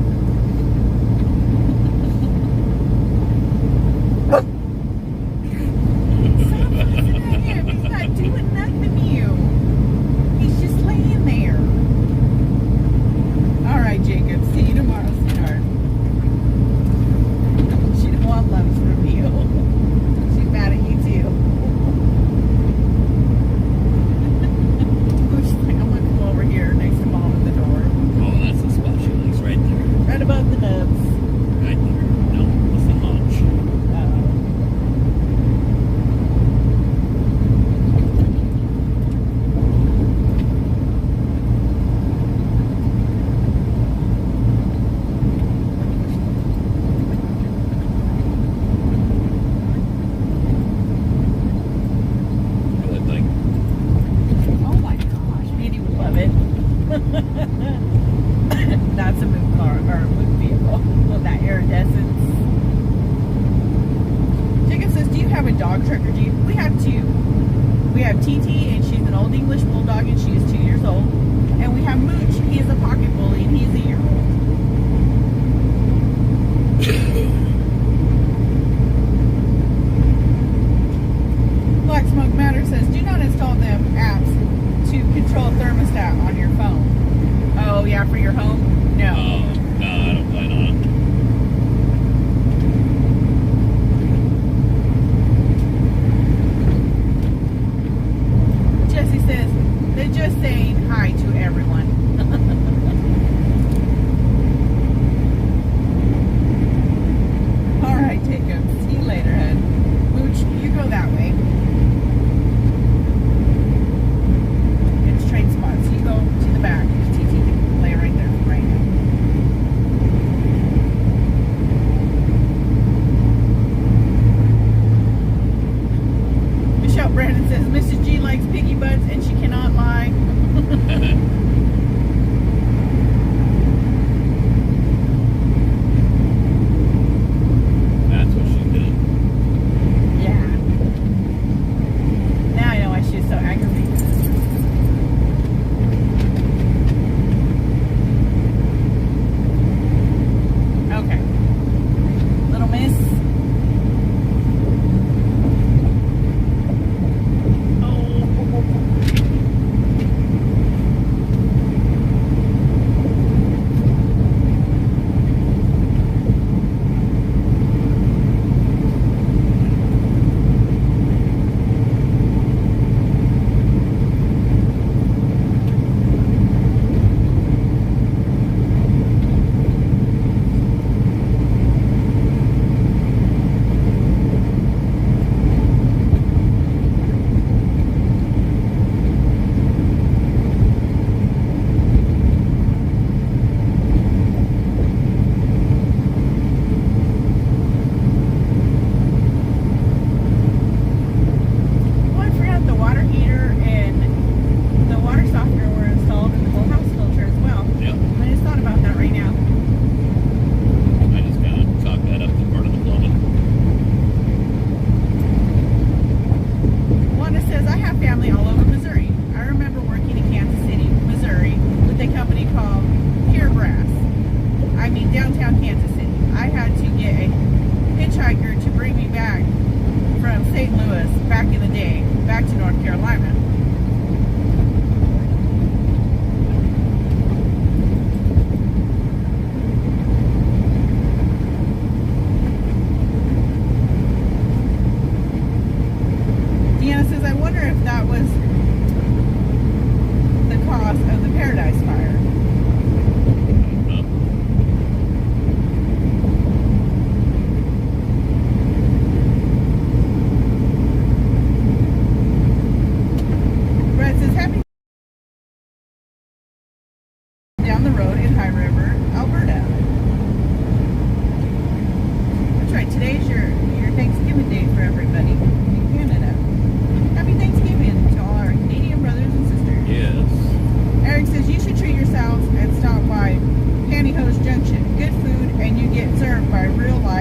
Stop fussing at him. He's not doing nothing to you. He's just laying there. All right, Jacob. See you tomorrow, sweetheart. She don't want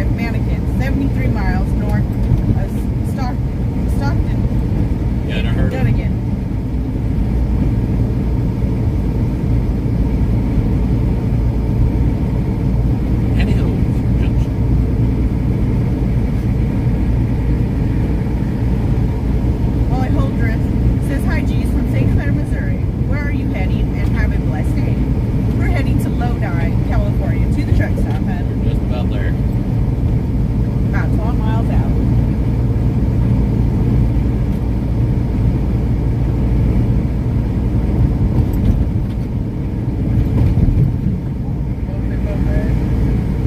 5 mannequins, 73 miles north of Stockton, Yeah, I heard of it. Dunnigan. Anyhow, junction. Molly Holdreth says, "Hi, G's from St. Clair, Missouri. Where are you heading? And have a blessed day." We're heading to Lodi, California, to the truck stop, hun. Just about there. About 12 miles out.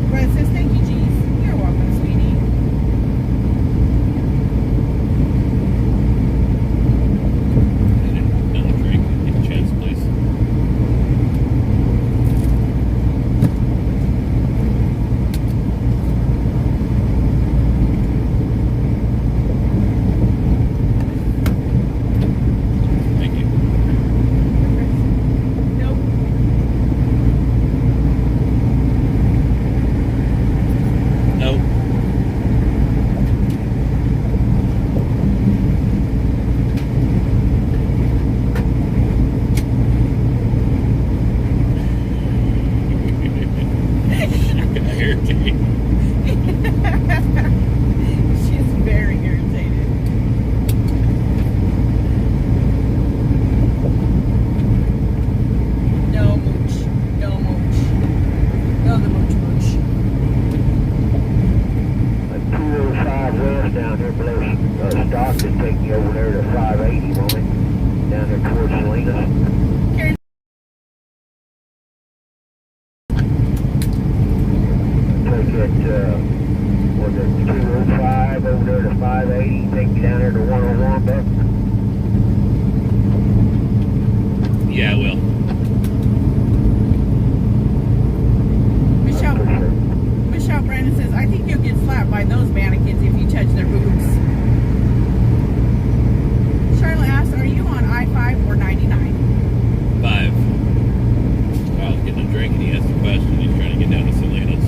Brett says, "Thank you, G's. You're welcome, sweetie." Another drink. Get a chance, please. Thank you. Nope. Nope. Got irritated. She's very irritated. No mooch. No mooch. No, the mooch mooch. A 205 west down there below Stockton, take me over there to 580, won't it? Down there towards Salinas. Carrie, Take it, was it 205 over there to 580, take me down there to 101, Buck? Yeah, I will. Michelle, For sure. Michelle Brandon says, "I think you'll get slapped by those mannequins if you touch their boobs." Charlotte asks, "Are you on I-5 or 99? 5. I was getting a drink and he asked a question. He's trying to get down to Salinas.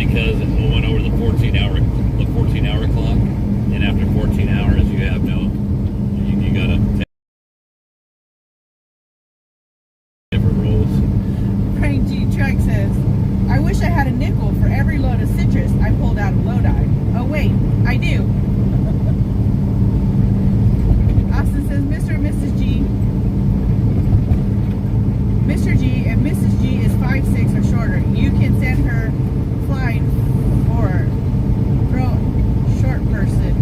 because it went over the 14-hour clock, and after 14 hours, you have you gotta take different rules. Frank G. Truck says, I wish I had a nickel for every load of citrus I pulled out of Lodi. Oh wait, I do. Austin says, Mr. and Mrs. G. Mr. G and Mrs. G is 5'6" or shorter. You can send her flying or throw short person.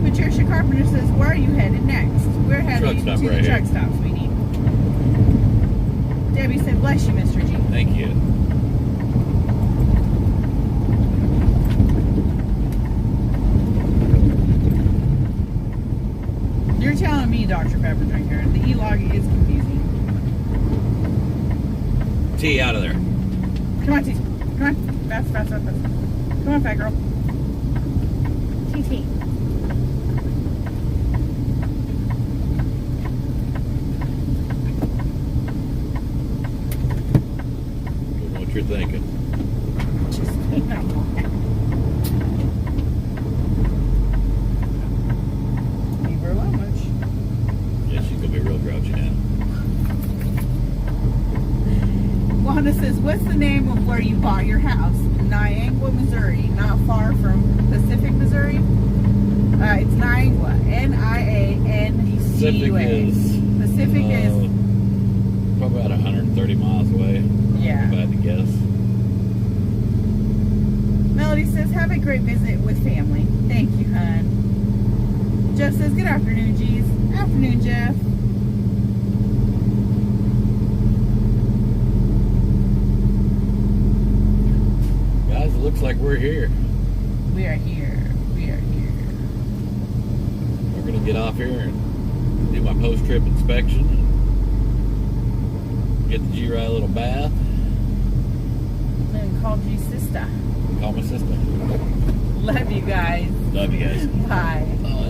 Patricia Carpenter says, where are you headed next? We're heading to the truck stop, sweetie. Debbie said, bless you, Mr. G. Thank you. You're telling me, Dr. Pepper Drinker, the E-log is confusing. T, out of there. Come on, T. Come on. Fast, fast, fast, fast. Come on, fat girl. TT. What you're thinking. Just leave her alone much. Yeah, she's gonna be real grouchy now. Wanda says, what's the name of where you bought your house? Niangua, Missouri. Not far from Pacific, Missouri. It's Niangua. Pacific N-I-A-N-G-U-A. is Pacific is, probably about 130 miles away. yeah. If I had to guess. Melody says, have a great visit with family. Thank you, hon. Jeff says, good afternoon, G's. Afternoon, Jeff. Guys, it looks like we're here. We are here. We are here. We're gonna get off here and do my post-trip inspection and get the G-Ride a little bath. And call G sister. Call my sister. Love you guys. Love you guys. Bye. Bye.